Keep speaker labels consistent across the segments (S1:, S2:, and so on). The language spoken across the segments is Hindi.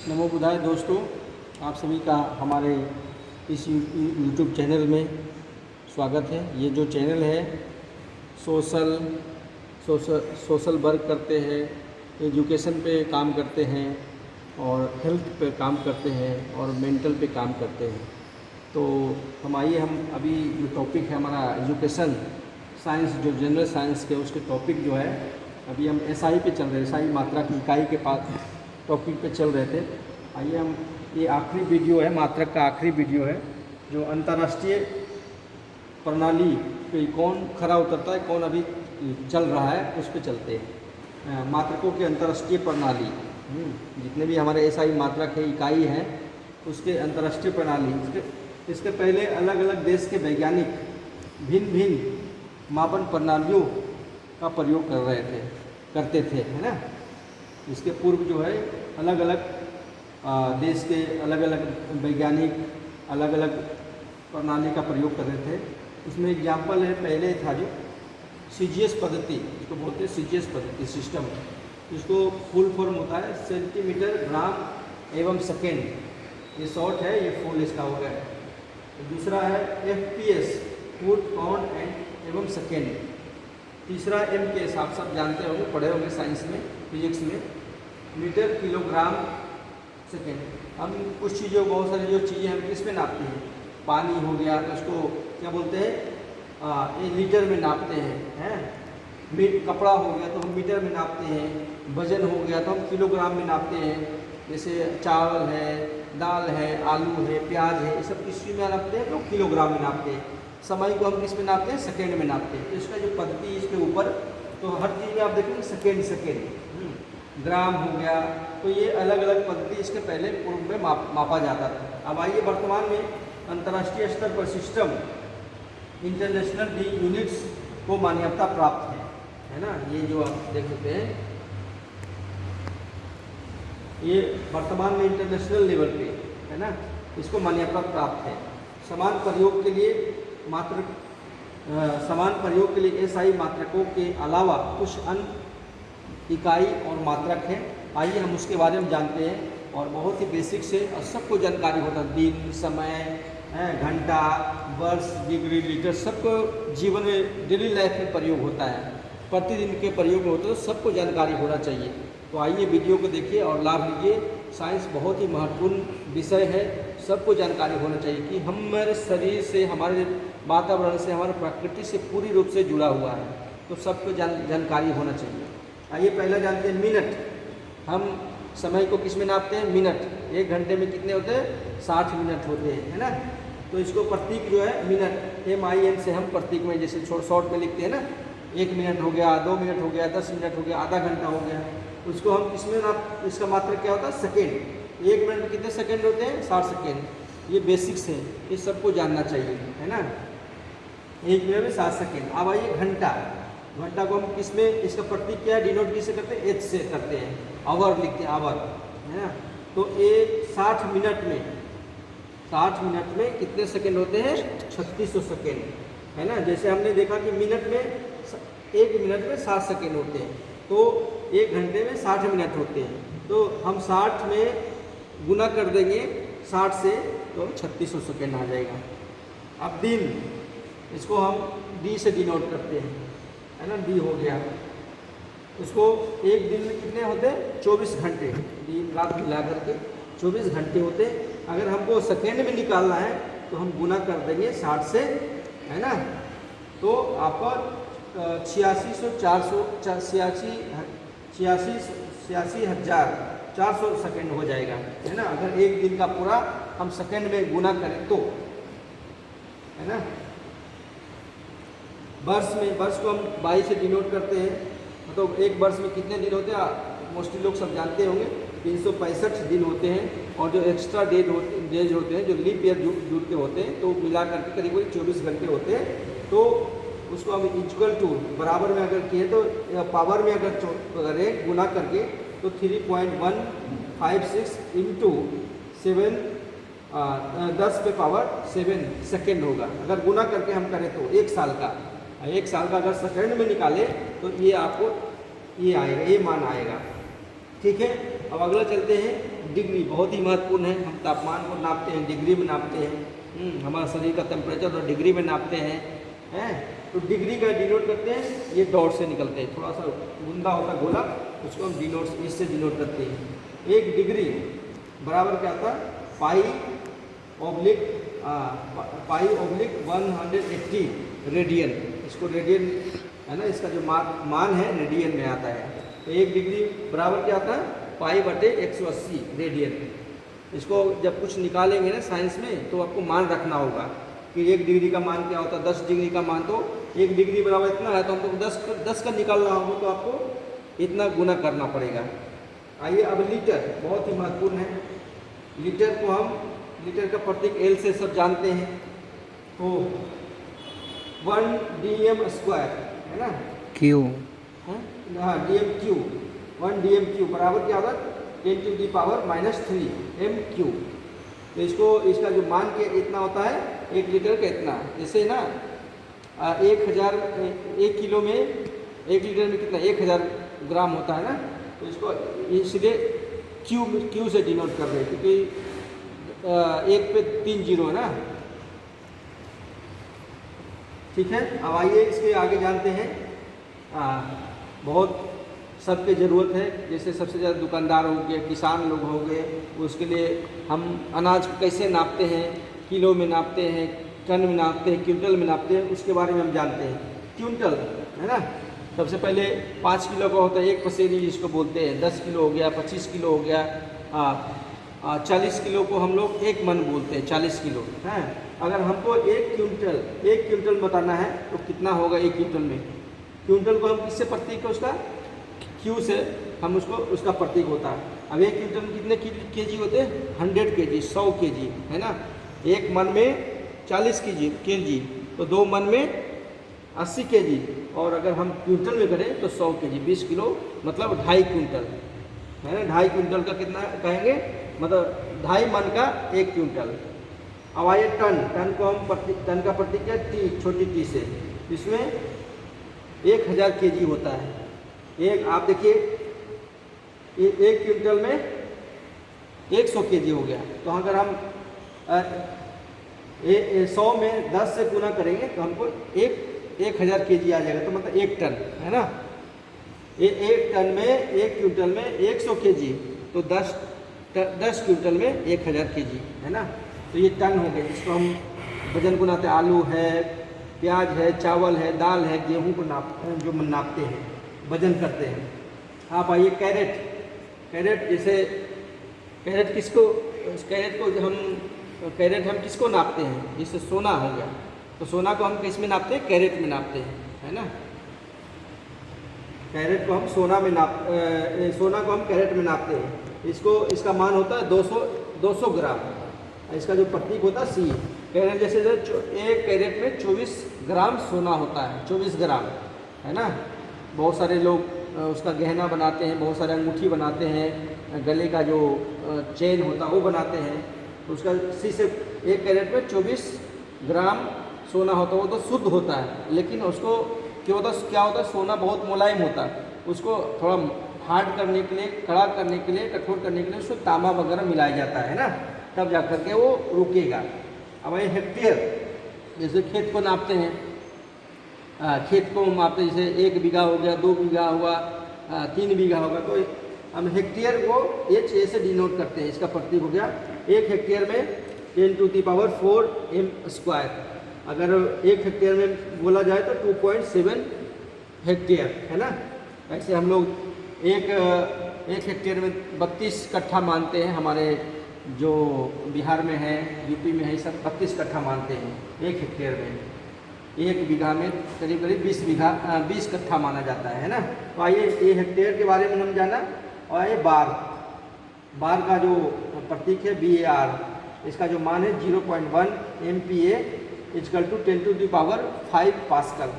S1: नमो बुधाय दोस्तों, आप सभी का हमारे इस यूट्यूब चैनल में स्वागत है। ये जो चैनल है सोशल वर्क करते हैं, एजुकेशन पे काम करते हैं और हेल्थ पे काम करते हैं और मेंटल पे काम करते हैं। तो हम अभी जो टॉपिक है हमारा एजुकेशन साइंस, जो जनरल साइंस के उसके टॉपिक जो है अभी हम एसआई पे चल रहे हैं। एसआई मात्रा की इकाई के पास टॉपिक पे चल रहे थे। आइए हम ये आखिरी वीडियो है, मात्रक का आखिरी वीडियो है, जो अंतर्राष्ट्रीय प्रणाली पे कौन खरा उतरता है, कौन अभी चल रहा है, उस पे चलते हैं। मात्रकों की अंतर्राष्ट्रीय प्रणाली, जितने भी हमारे एसआई मात्रक है, इकाई हैं, उसके अंतर्राष्ट्रीय प्रणाली। इसके पहले अलग अलग देश के वैज्ञानिक भिन्न भिन्न मापन प्रणालियों का प्रयोग करते थे, है ना। इसके पूर्व जो है अलग अलग देश के अलग अलग वैज्ञानिक अलग अलग प्रणाली का प्रयोग कर रहे थे। इसमें एग्जाम्पल है, पहले था जो सीजीएस पद्धति, इसको बोलते हैं सीजीएस पद्धति सिस्टम। इसको फुल फॉर्म होता है सेंटीमीटर ग्राम एवं सेकेंड। ये शॉर्ट है, ये फुल इसका हो गया। दूसरा है एफपीएस, फुट पाउंड एंड एवं सेकेंड। तीसरा एमकेएस, आप सब जानते होंगे, पढ़े होंगे साइंस में, फिजिक्स में, मीटर किलोग्राम सेकेंड। हम कुछ चीज़ों, बहुत सारी जो चीज़ें हम किस में नापते हैं, पानी हो गया तो उसको क्या बोलते हैं, ये लीटर में नापते हैं। कपड़ा हो गया तो हम मीटर में नापते हैं। वजन हो गया तो हम किलोग्राम में नापते हैं। जैसे चावल है, दाल है, आलू है, प्याज है, ये सब किस चीज़ में नापते हैं, तो किलोग्राम में नापते हैं। समय को हम किस में नापते हैं, सेकेंड में नापते हैं। तो इसका जो पद्धति इसके ऊपर, तो हर चीज़ में आप देखेंगे सेकेंड। ग्राम हो गया, तो ये अलग अलग पद्धति इसके पहले पूर्व में मापा जाता था। अब आइए वर्तमान में अंतर्राष्ट्रीय स्तर पर सिस्टम इंटरनेशनल डी यूनिट्स को मान्यता प्राप्त है ना। ये जो आप देख सकते हैं, ये वर्तमान में इंटरनेशनल लेवल पे है ना, इसको मान्यता प्राप्त है। समान प्रयोग के लिए एसआई मात्रकों के अलावा कुछ अन्य इकाई और मात्रक है। आइए हम उसके बारे में जानते हैं। और बहुत ही बेसिक से और सबको जानकारी होता है, दिन, समय, घंटा, वर्ष, डिग्री, लीटर, सबको जीवन में डेली लाइफ में प्रयोग होता है, प्रतिदिन के प्रयोग में होता है, तो सबको जानकारी होना चाहिए। तो आइए वीडियो को देखिए और लाभ लीजिए। साइंस बहुत ही महत्वपूर्ण विषय है, सबको जानकारी होना चाहिए कि हमारे शरीर से, हमारे वातावरण से, हमारे प्रकृति से पूरी रूप से जुड़ा हुआ है, तो सबको जानकारी होना चाहिए। आइए पहला जानते हैं मिनट। हम समय को किस में नापते हैं, मिनट। एक घंटे में कितने होते हैं, 60 मिनट होते हैं, है ना। तो इसको प्रतीक जो है मिनट, MIN से हम प्रतीक में जैसे शॉर्ट में लिखते हैं ना, 1 मिनट हो गया, 2 मिनट हो गया, 10 मिनट हो गया, आधा घंटा हो गया। उसको हम किसमें नाप, इसका मात्रक क्या होता है, सेकेंड। 1 मिनट में कितने सेकेंड होते हैं, 60 सेकेंड। ये बेसिक्स है, ये सबको जानना चाहिए, है ना। 1 मिनट में 60 सेकेंड। अब आइए घंटा। घंटा को हम किसमें, इसका प्रतीक क्या है, डिनोट किससे करते हैं, H से करते हैं। आवर लिखते हैं, आवर, है ना। तो 60 मिनट में कितने सेकेंड होते हैं, 3600 सेकेंड, है ना। जैसे हमने देखा कि मिनट में 1 मिनट में 60 सेकेंड होते हैं, तो 1 घंटे में 60 मिनट होते हैं। तो हम 60 में गुना कर देंगे 60 से, तो 3600 सेकेंड आ जाएगा। अब दिन, इसको हम D से डिनोट करते हैं, है ना, D हो गया। उसको एक दिन में कितने होते हैं, 24 घंटे, दिन रात मिला करके 24 घंटे होते। अगर हमको सेकेंड में निकालना है तो हम गुना कर देंगे 60 से, है ना। तो आपका 86,400 सेकेंड हो जाएगा, है ना। अगर एक दिन का पूरा हम सेकेंड में गुना करें तो, है ना। वर्ष को हम 22 से डिनोट करते हैं। मतलब एक वर्ष में कितने दिन होते हैं, मोस्टली लोग सब जानते होंगे, 365 दिन होते हैं। और जो एक्स्ट्रा डेज होते हैं, जो लीप ईयर जुड़ के होते हैं, तो मिला करके करीब 24 घंटे होते हैं। तो उसको हम इक्वल टू बराबर में अगर किए तो पावर में अगर करें गुना करके, तो 3.156 इंटू 7 10 पे पावर 7 सेकेंड होगा। अगर गुना करके हम करें तो 1 साल का अगर सेकेंड में निकालें तो ये आपको ये आएगा, ये मान आएगा। ठीक है। अब अगला चलते हैं डिग्री, बहुत ही महत्वपूर्ण है। हम तापमान को नापते हैं, डिग्री में नापते हैं। हमारा शरीर का टेम्परेचर तो डिग्री में नापते हैं। तो डिग्री का डिनोट करते हैं, ये डॉट से निकलते हैं, थोड़ा सा गुंदा होता गोला, उसको हम डिनोट इससे डिनोट करते हैं। एक डिग्री बराबर क्या था, पाई ऑब्लिक 180 रेडियन। इसको रेडियन है ना, इसका जो मान है रेडियन में आता है। तो एक डिग्री बराबर क्या आता है, पाई बटे 180 रेडियन। इसको जब कुछ निकालेंगे ना साइंस में, तो आपको मान रखना होगा कि एक डिग्री का मान क्या होता है। 10 डिग्री का मान, तो एक डिग्री बराबर इतना है, तो हमको 10 का निकालना होगा, तो आपको इतना गुना करना पड़ेगा। आइए अब लीटर, बहुत ही महत्वपूर्ण है। लीटर को हम, लीटर का प्रतीक एल से सब जानते हैं। तो 1 dm स्क्वायर है ना,
S2: क्यू,
S1: हाँ dm क्यू, 1 dm क्यू बराबर क्या होगा, 10⁻³ m³। तो इसको, इसका जो मान के इतना होता है, 1 लीटर का इतना। जैसे ना 1000, 1 किलो में, 1 लीटर में कितना, 1000 ग्राम होता है ना। तो इसको इसलिए क्यू से डिनोट कर रहे हैं, क्योंकि 1 पे 3 जीरो है ना। ठीक है। अब आइए इसके आगे जानते हैं। बहुत सबके ज़रूरत है, जैसे सबसे ज़्यादा दुकानदार हो गए, किसान लोग हो गए, उसके लिए हम अनाज को कैसे नापते हैं, किलो में नापते हैं, टन में नापते हैं, क्विंटल में नापते हैं, उसके बारे में हम जानते हैं। क्विंटल है ना, सबसे पहले 5 किलो का होता है, एक पसेरी जिसको बोलते हैं। 10 किलो हो गया, 25 किलो हो गया, 40 किलो को हम लोग 1 मन बोलते हैं, 40 किलो है। अगर हमको 1 क्विंटल बताना है, तो कितना होगा 1 क्विंटल में। क्विंटल को हम किससे प्रतीक है, उसका क्यू से हम उसको, उसका प्रतीक होता है। अब 1 क्विंटल में कितने केजी होते हैं, 100 केजी, 100 केजी है ना। 1 मन में 40 केजी, तो 2 मन में 80 केजी, और अगर हम क्विंटल में करें तो 100 केजी, 20 किलो, मतलब 2.5 क्विंटल है ना। 2.5 क्विंटल का कितना कहेंगे, मतलब 2.5 मन का 1 क्विंटल। अब आइए टन को हम टन का प्रतीक है टी, छोटी टी से। इसमें 1000 केजी होता है। एक आप देखिए, 1 क्विंटल में 100 केजी हो गया। तो अगर हम 100 में 10 से गुना करेंगे, तो हमको 1000 केजी आ जाएगा, तो मतलब 1 टन है ना। 1 टन में, 1 क्विंटल में 100 केजी, तो 10 क्विंटल में 1000 केजी है ना। तो ये टन हो गए, जिसको हम वजन को नापते हैं। आलू है, प्याज है, चावल है, दाल है, गेहूं को जो नापते हैं, वजन करते हैं। आप आइए कैरेट, जैसे कैरेट किसको, कैरेट हम किसको नापते हैं, जैसे सोना हो गया, तो सोना को हम किस में नापते हैं, कैरेट में नापते हैं है ना। कैरेट को हम सोना को हम कैरेट में नापते हैं। इसका मान होता है 200 ग्राम। इसका जो प्रतीक होता है सी। कैरेट जैसे एक कैरेट में 24 ग्राम सोना होता है, 24 ग्राम है ना। बहुत सारे लोग उसका गहना बनाते हैं, बहुत सारे अंगूठी बनाते हैं, गले का जो चेन होता है वो बनाते हैं। तो उसका सी से, एक कैरेट में 24 ग्राम सोना होता है, वो तो शुद्ध होता है। लेकिन उसको क्या होता है, सोना बहुत मुलायम होता है, उसको थोड़ा हार्ड करने के लिए, कड़ा करने के लिए, कठोर करने के लिए उसको तांबा वगैरह मिलाया जाता है ना, तब जा कर के वो रुकेगा। अब ये हेक्टेयर, जैसे खेत को नापते हैं, खेत को मापते हैं, जैसे 1 बीघा हो गया, 2 बीघा हुआ, 3 बीघा होगा, तो हम हेक्टेयर को HA से डिनोट करते हैं। इसका प्रतीक हो गया 1 हेक्टेयर में 10⁴ m²। अगर 1 हेक्टेयर में बोला जाए तो 2.7 हेक्टेयर है ना। ऐसे हम लोग एक हेक्टेयर में 32 कट्ठा मानते हैं। हमारे जो बिहार में है, यूपी में है, सब 32 कट्ठा मानते हैं 1 हेक्टेयर में। 1 बीघा में करीब 20 कट्ठा माना जाता है ना। तो आइए ये हेक्टेयर के बारे में हम जाना। और आइए बार का जो प्रतीक है BAR, इसका जो मान है 0.1 MPa = 10⁵ पास्कल।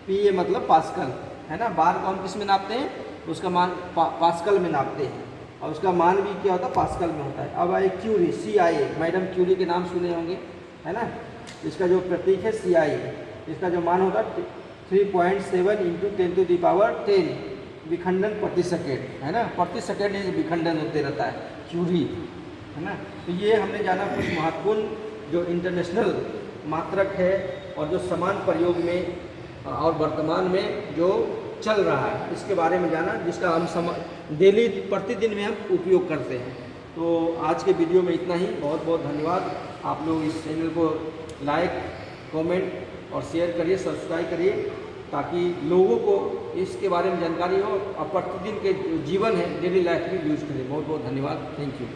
S1: PA मतलब पास्कल है ना। बार को हम किस में नापते हैं, उसका मान पास्कल में नापते हैं, और उसका मान भी क्या होता है, पास्कल में होता है। अब आए क्यूरी, CIA, मैडम क्यूरी के नाम सुने होंगे है ना। इसका जो प्रतीक है CIA, इसका जो मान होता है 3.7 × 10⁻10 विखंडन प्रति सेकेंड, है ना, प्रति सेकेंड ये विखंडन होते रहता है, क्यूरी, है ना। तो ये हमने जाना कुछ महत्वपूर्ण जो इंटरनेशनल मात्रक है और जो समान प्रयोग में और वर्तमान में जो चल रहा है इसके बारे में जाना, जिसका हम डेली प्रतिदिन में हम उपयोग करते हैं। तो आज के वीडियो में इतना ही। बहुत बहुत धन्यवाद। आप लोग इस चैनल को लाइक, कमेंट और शेयर करिए, सब्सक्राइब करिए, ताकि लोगों को इसके बारे में जानकारी हो और प्रतिदिन के जो जीवन है डेली लाइफ में यूज करें। बहुत बहुत धन्यवाद। Thank you.